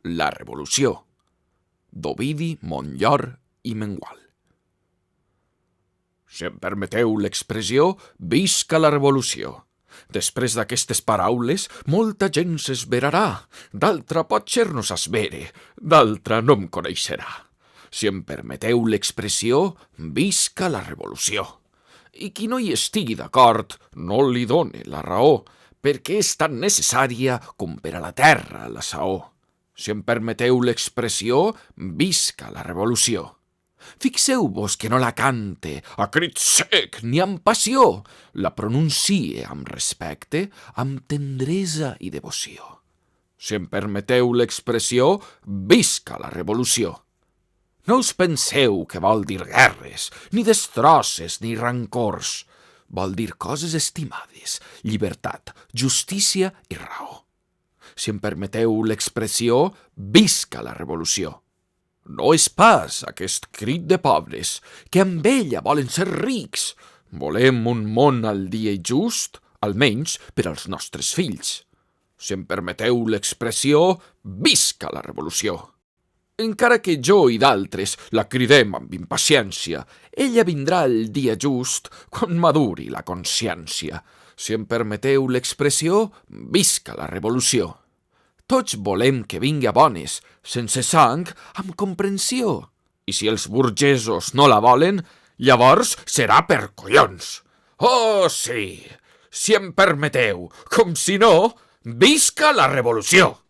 la revolució, d'Ovidi Montllor i Mengual. Si em permeteu l'expressió, visca la revolució. Després d'aquestes paraules, molta gent s'esverarà, d'altra potser no s'esvere, d'altra no em coneixerà. Si em permeteu l'expressió, visca la revolució. I qui no hi estigui d'acord, no li done la raó, perquè és tan necessària com per a la terra la saó. Si em permeteu l'expressió, visca la revolució. Fixeu-vos que no la cante a crit sec ni amb passió, la pronuncie amb respecte, amb tendresa i devoció. Si em permeteu l'expressió, visca la revolució. No us penseu que vol dir guerres, ni destrosses, ni rancors. Vol dir coses estimades, llibertat, justícia i raó. Si em permeteu l'expressió, visca la revolució. No és pas aquest crit de pobres, que amb ella volen ser rics. Volem un món al dia i just, almenys per als nostres fills. Si em permeteu l'expressió, visca la revolució. Encara que jo i d'altres la cridem amb impaciència, ella vindrà el dia just quan maduri la consciència. Si em permeteu l'expressió, visca la revolució. Tots volem que vingui a bones, sense sang, amb comprensió. I si els burgesos no la volen, llavors serà per collons. Oh, sí, si em permeteu, com si no, visca la revolució!